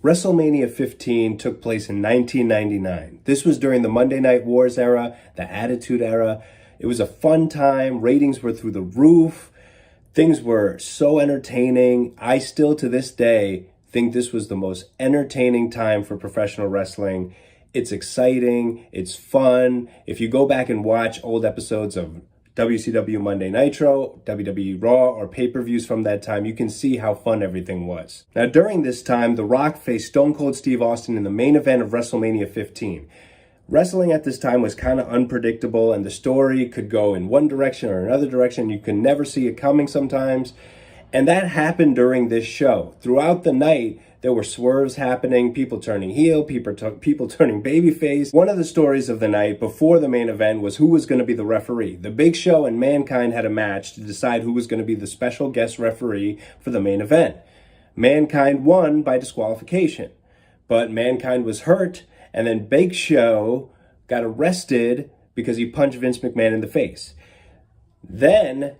WrestleMania 15 took place in 1999. This was during the Monday Night Wars era, the Attitude Era. It was a fun time. Ratings were through the roof. Things were so entertaining. I still, to this day, think this was the most entertaining time for professional wrestling. It's exciting. It's fun. If you go back and watch old episodes of WCW Monday Nitro, WWE Raw, or pay-per-views from that time, you can see how fun everything was. Now, during this time, The Rock faced Stone Cold Steve Austin in the main event of WrestleMania 15. Wrestling at this time was kind of unpredictable, and the story could go in one direction or another direction. You can never see it coming sometimes. And that happened during this show. Throughout the night, there were swerves happening, people turning heel, people turning babyface. One of the stories of the night before the main event was who was going to be the referee. The Big Show and Mankind had a match to decide who was going to be the special guest referee for the main event. Mankind won by disqualification, but Mankind was hurt, and then Big Show got arrested because he punched Vince McMahon in the face. Then,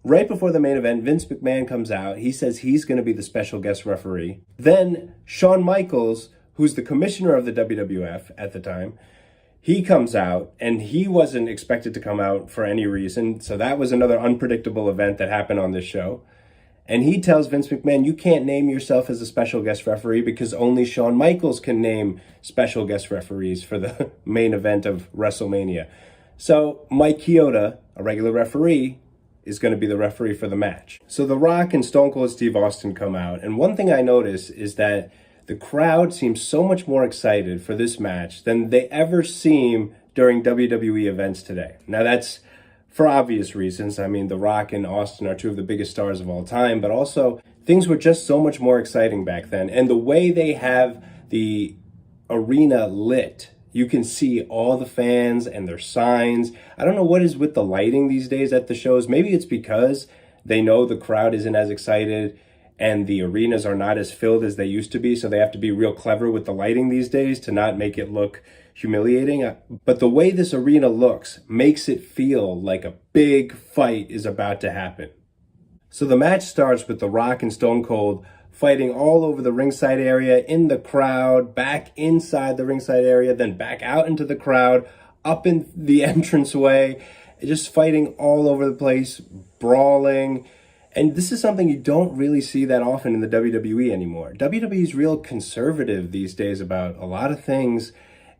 right before the main event, Vince McMahon comes out. He says he's going to be the special guest referee. Then Shawn Michaels, who's the commissioner of the WWF at the time, he comes out, and he wasn't expected to come out for any reason. So that was another unpredictable event that happened on this show. And he tells Vince McMahon, you can't name yourself as a special guest referee because only Shawn Michaels can name special guest referees for the main event of WrestleMania. So Mike Chioda, a regular referee, is going to be the referee for the match. So The Rock and Stone Cold Steve Austin come out, and one thing I notice is that the crowd seems so much more excited for this match than they ever seem during WWE events today. Now that's for obvious reasons. I mean, The Rock and Austin are two of the biggest stars of all time, but also things were just so much more exciting back then. And the way they have the arena lit, you can see all the fans and their signs. I don't know what is with the lighting these days at the shows. Maybe it's because they know the crowd isn't as excited and the arenas are not as filled as they used to be, so they have to be real clever with the lighting these days to not make it look humiliating. But the way this arena looks makes it feel like a big fight is about to happen. So the match starts with The Rock and Stone Cold fighting all over the ringside area, in the crowd, back inside the ringside area, then back out into the crowd, up in the entranceway, just fighting all over the place, brawling. And this is something you don't really see that often in the WWE anymore. WWE is real conservative these days about a lot of things.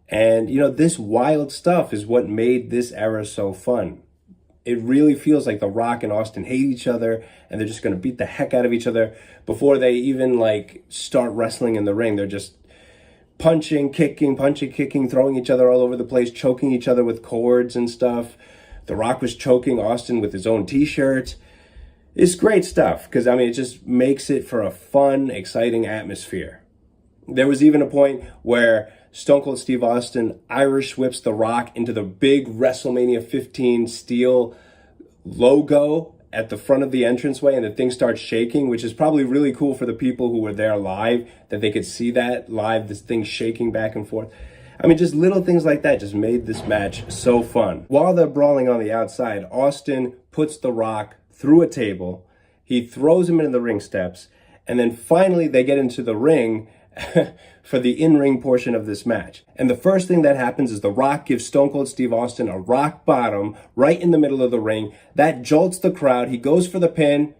And, you know, this wild stuff is what made this era so fun. It really feels like The Rock and Austin hate each other and they're just going to beat the heck out of each other before they even start wrestling in the ring. They're just punching, kicking, throwing each other all over the place, choking each other with cords and stuff. The Rock was choking Austin with his own t-shirt. It's great stuff because, I mean, it just makes it for a fun, exciting atmosphere. There was even a point where Stone Cold Steve Austin Irish whips The Rock into the big WrestleMania 15 steel logo at the front of the entranceway, and the thing starts shaking, which is probably really cool for the people who were there live, that they could see that live, this thing shaking back and forth. I mean, just little things like that just made this match so fun. While they're brawling on the outside, Austin puts The Rock through a table. He throws him into the ring steps, and then finally they get into the ring for the in-ring portion of this match. And the first thing that happens is The Rock gives Stone Cold Steve Austin a rock bottom right in the middle of the ring. That jolts the crowd. He goes for the pin.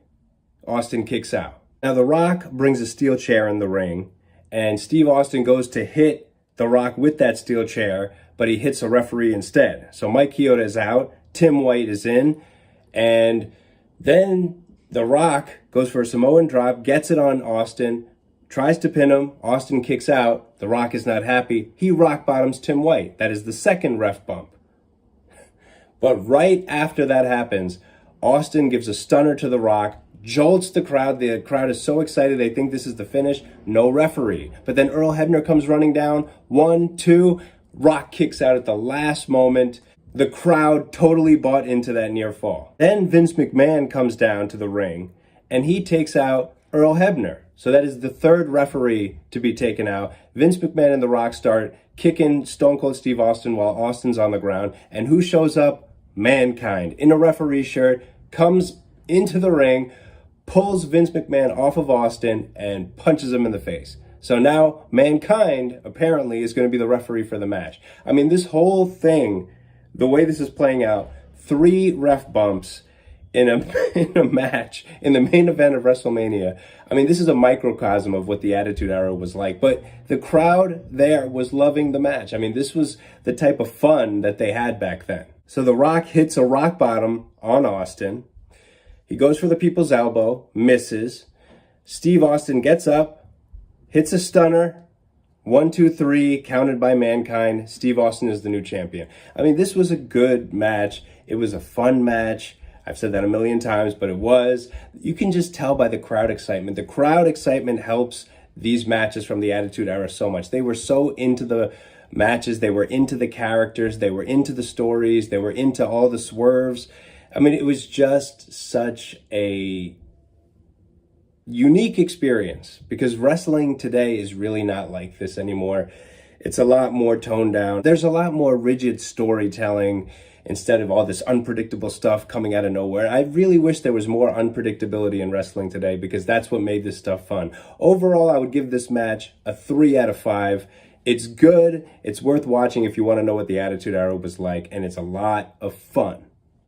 Austin kicks out. Now The Rock brings a steel chair in the ring, and Steve Austin goes to hit The Rock with that steel chair, but he hits a referee instead. So Mike Chioda is out. Tim White is in. And then The Rock goes for a Samoan drop, gets it on Austin, tries to pin him. Austin kicks out. The Rock is not happy. He rock bottoms Tim White. That is the second ref bump. But right after that happens, Austin gives a stunner to The Rock, jolts the crowd. The crowd is so excited. They think this is the finish. No referee. But then Earl Hebner comes running down. 1, 2. Rock kicks out at the last moment. The crowd totally bought into that near fall. Then Vince McMahon comes down to the ring, and he takes out Earl Hebner. So that is the third referee to be taken out. Vince McMahon and The Rock start kicking Stone Cold Steve Austin while Austin's on the ground. And who shows up? Mankind, in a referee shirt, comes into the ring, pulls Vince McMahon off of Austin, and punches him in the face. So now Mankind apparently is going to be the referee for the match. I mean, this whole thing, the way this is playing out, 3 ref bumps in a match in the main event of WrestleMania. I mean, this is a microcosm of what the Attitude Era was like. But the crowd there was loving the match. I mean, this was the type of fun that they had back then. So The Rock hits a rock bottom on Austin. He goes for the people's elbow, misses. Steve Austin gets up, hits a stunner. 1, 2, 3, counted by Mankind. Steve Austin is the new champion. I mean, this was a good match. It was a fun match. I've said that a million times, but it was. You can just tell by the crowd excitement. The crowd excitement helps these matches from the Attitude Era so much. They were so into the matches. They were into the characters. They were into the stories. They were into all the swerves. I mean, it was just such a unique experience because wrestling today is really not like this anymore. It's a lot more toned down. There's a lot more rigid storytelling instead of all this unpredictable stuff coming out of nowhere. I really wish there was more unpredictability in wrestling today because that's what made this stuff fun. Overall, I would give this match a 3 out of 5. It's good. It's worth watching if you want to know what the Attitude Era was like, and it's a lot of fun.